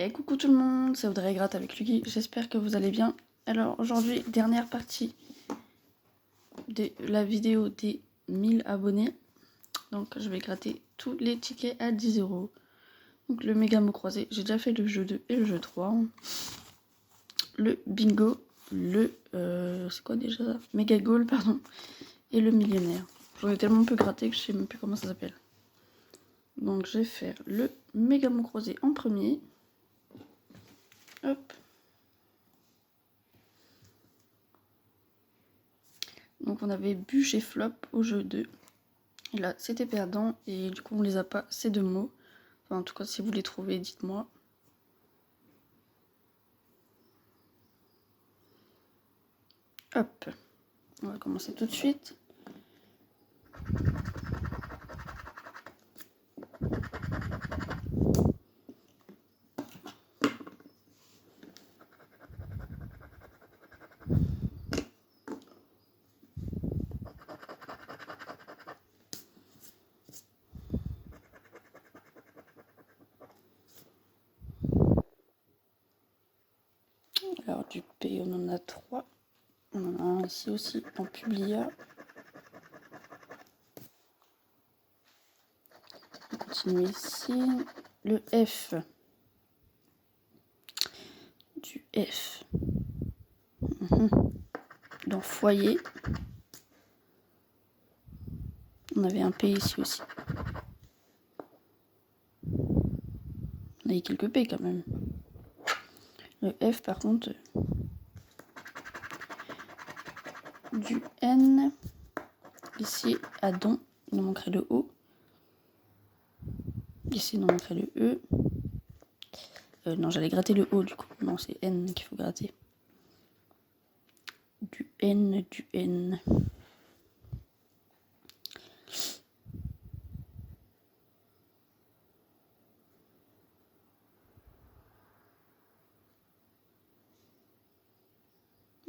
Et coucou tout le monde, c'est Audrey Gratte avec Lucky, j'espère que vous allez bien. Alors aujourd'hui, dernière partie de la vidéo des 1000 abonnés. Donc je vais gratter tous les tickets à 10 €. Donc le méga mot croisé, j'ai déjà fait le jeu 2 et le jeu 3. Le bingo, le... c'est quoi déjà ça? Méga goal, pardon. Et le millionnaire. J'en ai tellement peu gratté que je sais même plus comment ça s'appelle. Donc je vais faire le méga mot croisé en premier. Hop. Donc on avait bûche et flop au jeu 2. Et là c'était perdant et du coup on les a pas ces deux mots. Enfin en tout cas si vous les trouvez dites-moi. Hop. On va commencer tout de suite. Alors du P on en a 3. On en a un ici aussi en Publia. On continue ici. Le F. Du F. Dans foyer. On avait un P ici aussi. On a eu quelques P quand même. Le F par contre. Du N. Ici à don. Il nous manquerait le O. Ici il nous manquerait le E. Non, j'allais gratter le O du coup. Non, c'est N qu'il faut gratter. Du N, du N.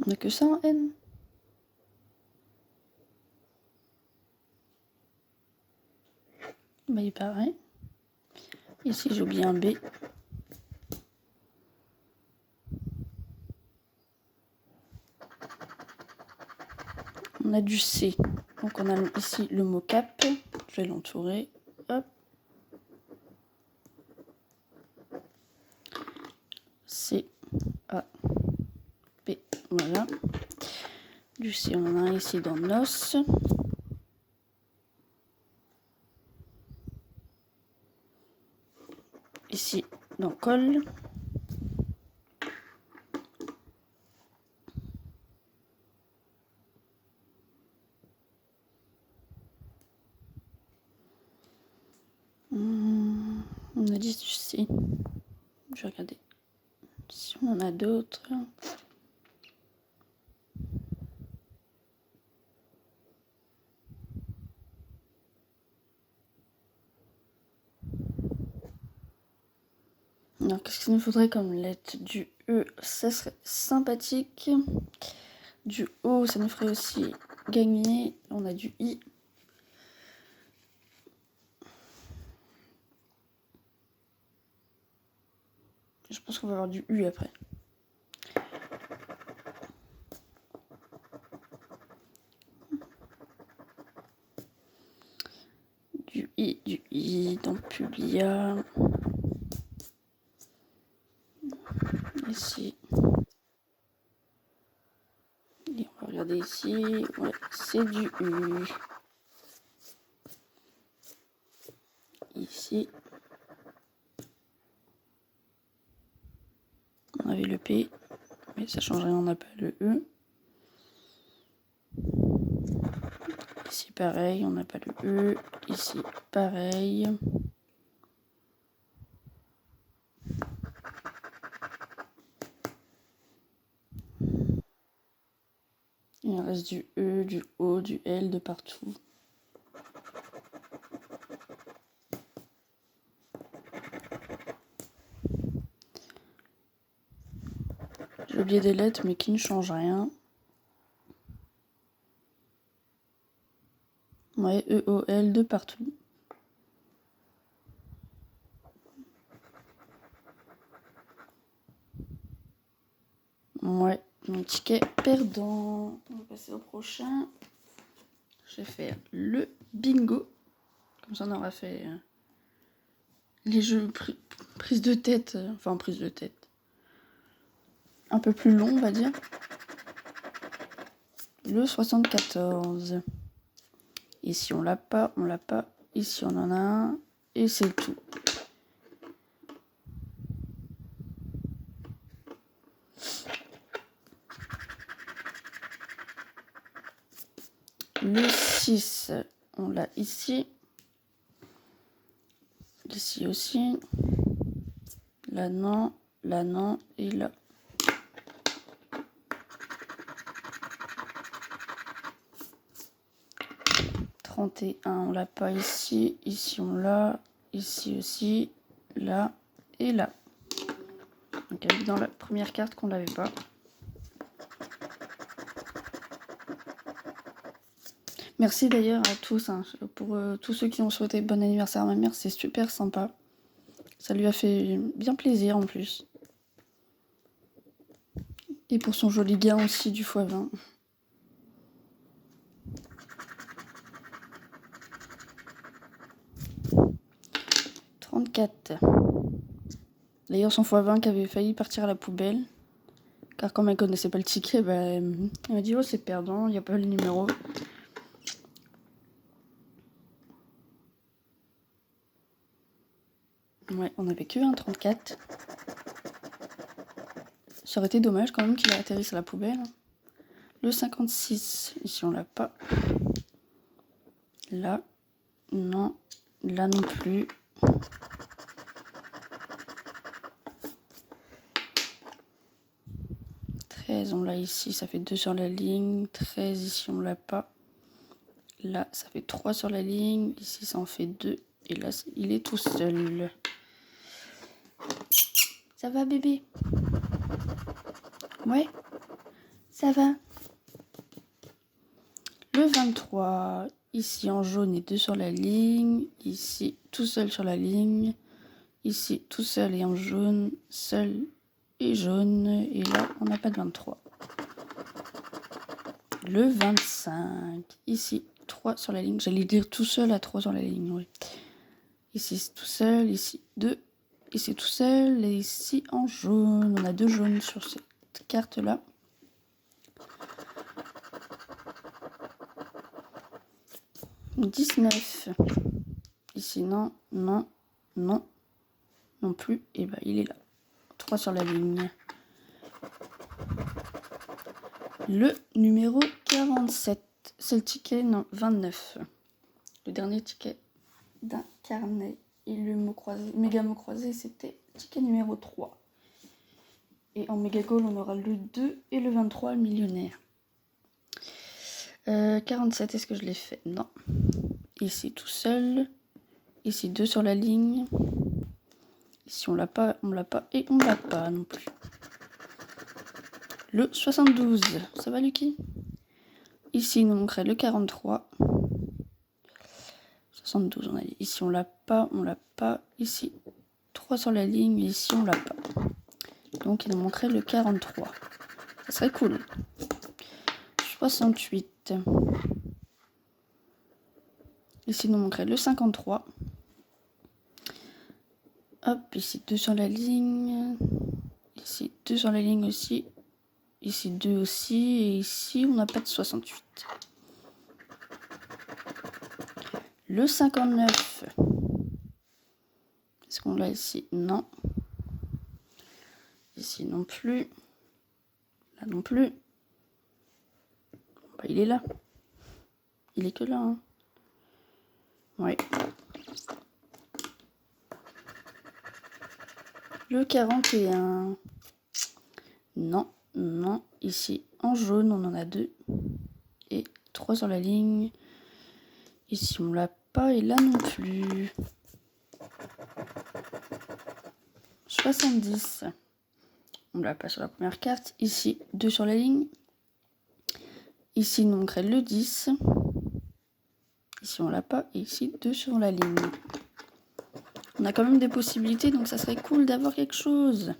On n'a que ça en N. Bah, il paraît. Ici, j'ai oublié un B. On a du C. Donc, on a ici le mot cap. Je vais l'entourer. Hop. C, A, P. Voilà. Du C, on en a un ici dans nos. Ici, dans col. On a dit du C. Je vais regarder si on en a d'autres. Alors, qu'est-ce qu'il nous faudrait comme lettre? Du E, ça serait sympathique. Du O, ça nous ferait aussi gagner. On a du I. Je pense qu'on va avoir du U après. Du I dans Publia. Ici. Et on va regarder ici. Ouais, c'est du U. Ici. On avait le P. Mais ça change rien, on n'a pas le E. Ici pareil, on n'a pas le E. Ici pareil. Il reste du E, du O, du L de partout. J'ai oublié des lettres mais qui ne changent rien. Ouais, E, O, L de partout. Ouais, mon ticket perdant. On va passer au prochain. Je vais faire le bingo. Comme ça, on aura fait les jeux prise de tête. Enfin, prise de tête. Un peu plus long, on va dire. Le 74. Ici, on l'a pas, on l'a pas. Ici, on en a un. Et c'est tout. Le 6, on l'a ici. Ici aussi. Là, non. Là, non. Et là. Et un, on l'a pas ici. Ici, on l'a. Ici aussi. Là. Et là. Donc, elle est dans la première carte qu'on l'avait pas. Merci d'ailleurs à tous, hein, pour tous ceux qui ont souhaité bon anniversaire à ma mère, c'est super sympa. Ça lui a fait bien plaisir en plus. Et pour son joli gain aussi du x20. D'ailleurs, son x20 qui avait failli partir à la poubelle. Car comme elle connaissait pas le ticket, bah, elle m'a dit « Oh, c'est perdant, il n'y a pas le numéro. » Ouais, on n'avait que un 34. Ça aurait été dommage quand même qu'il atterrisse à la poubelle. Le 56, ici on l'a pas. Là, non. Là non plus. On l'a ici, ça fait 2 sur la ligne. 13, ici on l'a pas. Là, ça fait 3 sur la ligne. Ici, ça en fait 2. Et là, il est tout seul. Ça va, bébé? Ouais, ça va. Le 23, ici en jaune et 2 sur la ligne. Ici, tout seul sur la ligne. Ici, tout seul et en jaune. Seul et jaune. Et là, on n'a pas de 23. Le 25, ici, 3 sur la ligne. J'allais dire tout seul à 3 sur la ligne, oui. Ici, tout seul, ici, 2. Ici, tout seul, et ici, en jaune. On a 2 jaunes sur cette carte-là. « 19. Ici, non, non, non, non plus. Et bah, il est là. 3 sur la ligne. Le numéro 47. C'est le ticket, non, 29. Le dernier ticket d'un carnet. Et le méga mot croisé, c'était ticket numéro 3. Et en méga goal, on aura le 2 et le 23, le millionnaire. 47, est-ce que je l'ai fait? Non. Ici, tout seul. Ici, 2 sur la ligne. Ici, on l'a pas, on l'a pas et on l'a pas non plus. Le 72, ça va, Lucky? Ici, il nous manquerait le 43. 72, on a dit. Ici, on l'a pas, on l'a pas. Ici, 3 sur la ligne. Ici, on l'a pas. Donc, il nous manquerait le 43. Ça serait cool. 68. Ici, il nous manquerait le 53. Hop, ici, 2 sur la ligne. Ici, 2 sur la ligne aussi. Ici, 2 aussi. Et ici, on n'a pas de 68. Le 59. Est-ce qu'on l'a ici? Non. Ici non plus. Là non plus. Bah, il est là. Il est que là. Hein. Ouais. Le 41. Non, non. Ici, en jaune, on en a 2. Et 3 sur la ligne. Ici, on l'a pas. Et là non plus. 70. On l'a pas sur la première carte. Ici, 2 sur la ligne. Ici, il nous manquerait le 10. Ici, on l'a pas. Et ici, 2 sur la ligne. On a quand même des possibilités, donc ça serait cool d'avoir quelque chose.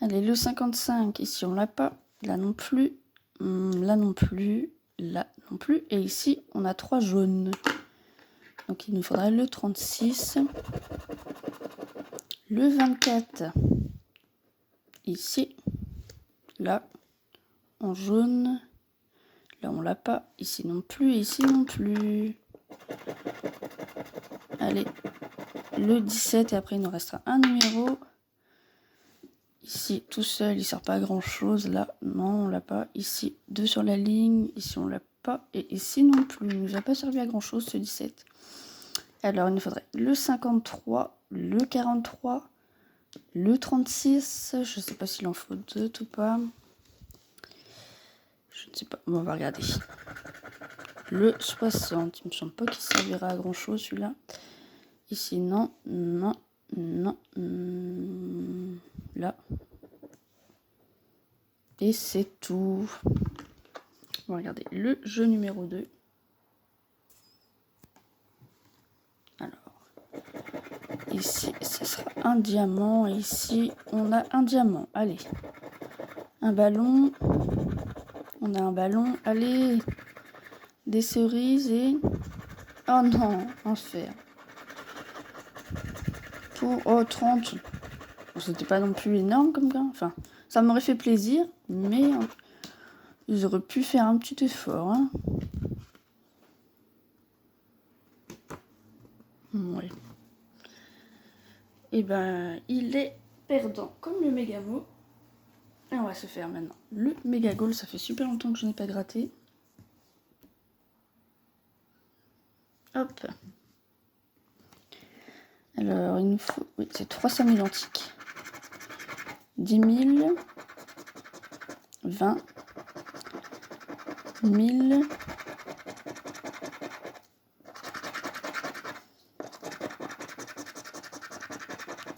Allez, le 55, ici on l'a pas. Là non plus. Là non plus. Là non plus. Et ici, on a 3 jaunes. Donc il nous faudrait le 36. Le 24. Ici. Là. En jaune. Là on l'a pas. Ici non plus. Ici non plus. Allez. Le 17. Et après il nous restera un numéro. Ici, tout seul, il sert pas à grand chose. Là, non, on l'a pas. Ici, 2 sur la ligne. Ici, on l'a pas. Et ici non plus. Il nous a pas servi à grand chose ce 17. Alors, il nous faudrait le 53, le 43, le 36. Je sais pas s'il en faut 2 ou pas. Je ne sais pas. Bon, on va regarder. Le 60. Il me semble pas qu'il servira à grand chose celui-là. Ici, non, non, non. Là. Et c'est tout. On va regarder le jeu numéro 2. Alors, ici, ce sera un diamant. Et ici, on a un diamant. Allez. Un ballon. On a un ballon. Allez. Des cerises et... Oh non, un fer. Pour... Oh, 30. C'était pas non plus énorme comme ça. Enfin, ça m'aurait fait plaisir, mais... Ils auraient pu faire un petit effort, hein. Ouais. Et ben, il est perdant comme le Mégamo. Et on va se faire maintenant le Méga Goal. Ça fait super longtemps que je n'ai pas gratté. Hop. Alors, il nous faut... Oui, c'est 3 sommes identiques. 10 000. 20. 1000.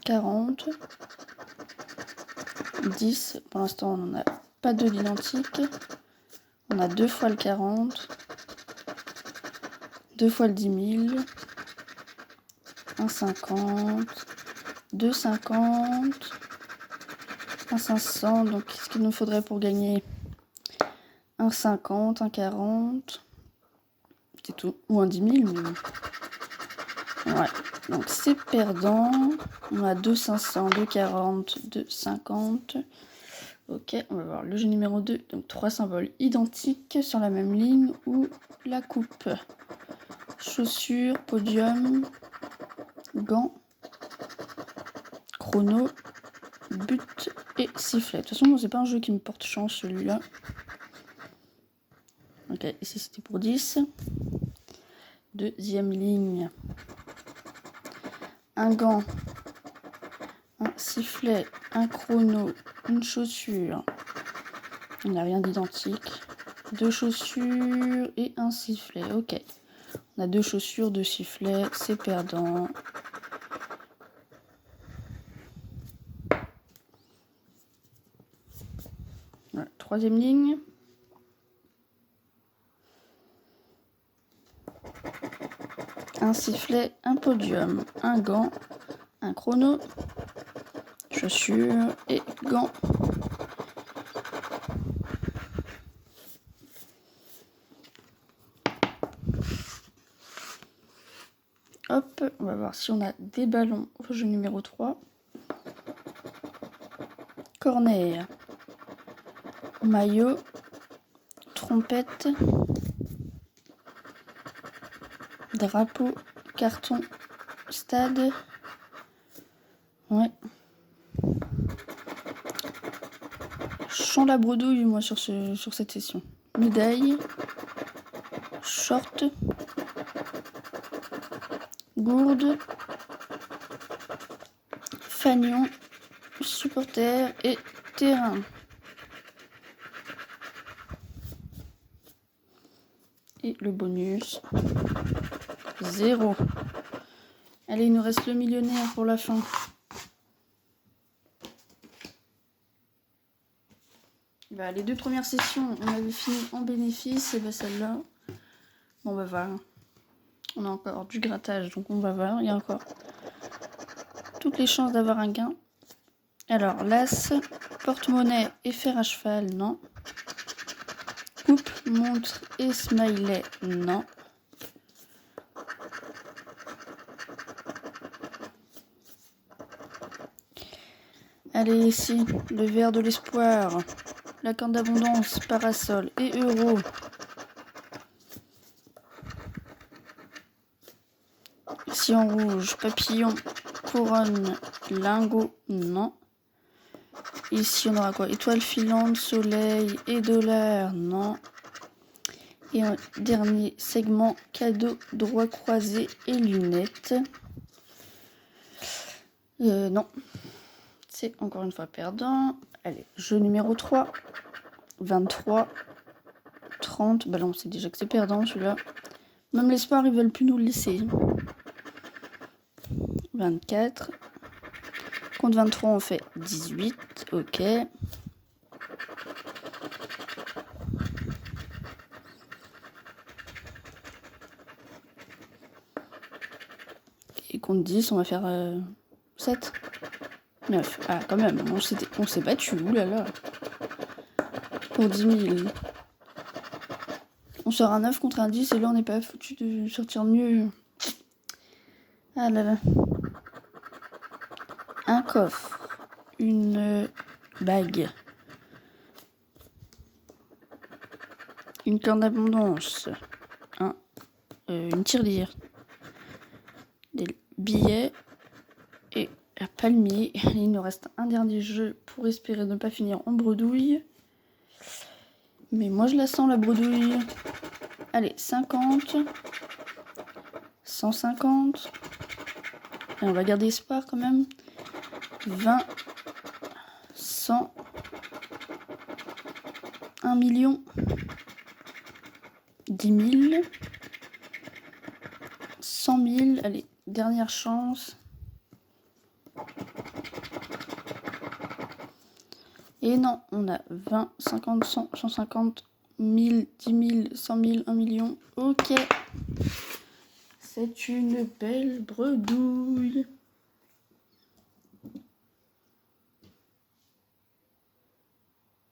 40. 10. Pour l'instant, on n'en a pas deux d'identiques. On a 2 fois le 40. 2 fois le 10 000. 1,50. 2,50. 1,500. Donc, qu'est-ce qu'il nous faudrait pour gagner? 1,50. 1,40. C'est tout. Ou un 10 000. Mais... Ouais. Donc, c'est perdant. On a 2,500, 2,40, 2,50. Ok, on va voir le jeu numéro 2. Donc 3 symboles identiques sur la même ligne ou la coupe. Chaussures, podium, gants, chrono, but et sifflet. De toute façon, c'est pas un jeu qui me porte chance celui-là. Ok, ici c'était pour 10. Deuxième ligne. Un gant, un sifflet, un chrono, une chaussure. Il n'y a rien d'identique. 2 chaussures et un sifflet. Ok. On a 2 chaussures, 2 sifflets. C'est perdant. Voilà. Troisième ligne. Un sifflet, un podium, un gant, un chrono, chaussures et gants. Hop, on va voir si on a des ballons au jeu numéro 3. Corner, maillot, trompette, drapeau, carton, stade. Ouais. Chant la bredouille, moi, sur cette session. Médaille, short, gourde, fanion, supporter et terrain. Et le bonus, 0. Allez, il nous reste le millionnaire pour la fin. Bah, les 2 premières sessions, on avait fini en bénéfice, et bah celle-là, bon, on va voir. On a encore du grattage, donc on va voir. Il y a encore toutes les chances d'avoir un gain. Alors, l'as, porte-monnaie et fer à cheval, non. Coupe, montre et smiley, non. Allez, ici, le verre de l'espoir, la corne d'abondance, parasol et euro. Ici en rouge, papillon, couronne, lingot, non. Ici on aura quoi? Étoile filante, soleil et dollar, non. Et un dernier segment, cadeau, droit croisé et lunettes. Non. C'est encore une fois perdant. Allez, jeu numéro 3. 23. 30. Bah non, c'est déjà que c'est perdant celui-là. Même l'espoir, ils veulent plus nous le laisser. 24. Contre 23, on fait 18. Ok. Et contre 10, on va faire 7. 9. Ah, quand même, on s'est battu. Oulala. Pour 10 000. On sort un 9 contre un 10 et là, on n'est pas foutu de sortir mieux. Ah là là. Un coffre. Une bague. Une corne d'abondance. Une tirelire. Des billets. Et un palmier. Il nous reste un dernier jeu pour espérer ne pas finir en bredouille. Mais moi je la sens la bredouille. Allez, 50. 150. Et on va garder espoir quand même. 20. 100. 1 million. 10 000. 100 000. Allez, dernière chance. Et non, on a 20, 50, 100, 150, 1000, 10 000, 100 000, 1 million. Ok. C'est une belle bredouille.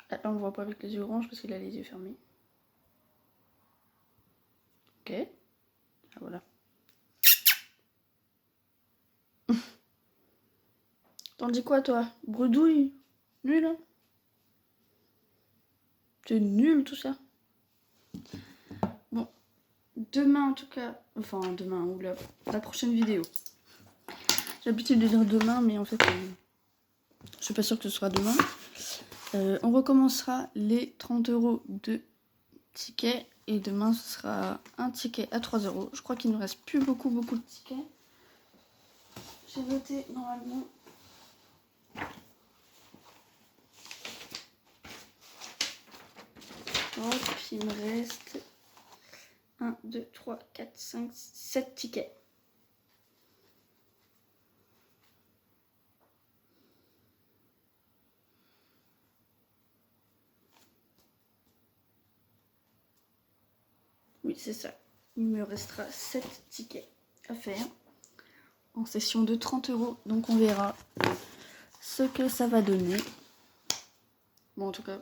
Ah, là, on ne voit pas avec les yeux orange parce qu'il a les yeux fermés. Ok. Ah, voilà. T'en dis quoi, toi? Bredouille? Nul, hein? C'est nul, tout ça. Bon. Demain, en tout cas... Enfin, demain, ou la prochaine vidéo. J'ai l'habitude de dire demain, mais en fait... je suis pas sûre que ce sera demain. On recommencera les 30 € de tickets. Et demain, ce sera un ticket à 3 €. Je crois qu'il ne nous reste plus beaucoup de tickets. J'ai noté normalement. Hop, il me reste 1, 2, 3, 4, 5, 7 tickets. Oui, c'est ça. Il me restera 7 tickets à faire en session de 30 €. Donc on verra ce que ça va donner. Bon, en tout cas,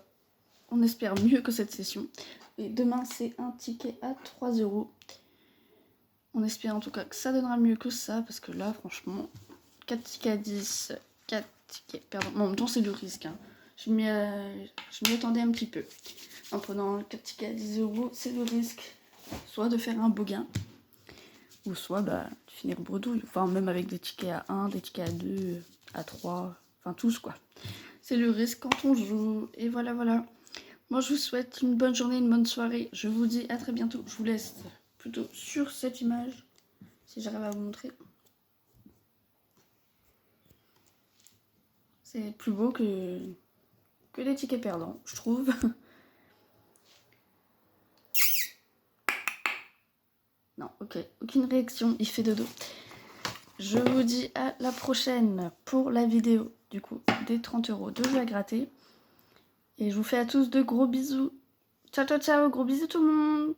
on espère mieux que cette session. Et demain, c'est un ticket à 3 €. On espère en tout cas que ça donnera mieux que ça. Parce que là, franchement, 4 tickets à 10, 4 tickets... Pardon, bon, en même temps, c'est du risque. Hein. Je m'y attendais un petit peu. En prenant 4 tickets à 10 €, c'est le risque. Soit de faire un beau gain, ou soit de finir bredouille. Enfin, même avec des tickets à 1, des tickets à 2, à 3, enfin tous quoi. C'est le risque quand on joue. Et voilà. Moi, je vous souhaite une bonne journée, une bonne soirée. Je vous dis à très bientôt. Je vous laisse plutôt sur cette image, si j'arrive à vous montrer. C'est plus beau que les tickets perdants, je trouve. Non, ok, aucune réaction, il fait dodo. Je vous dis à la prochaine pour la vidéo, du coup, des 30 € de jeux à gratter. Et je vous fais à tous de gros bisous. Ciao, gros bisous tout le monde.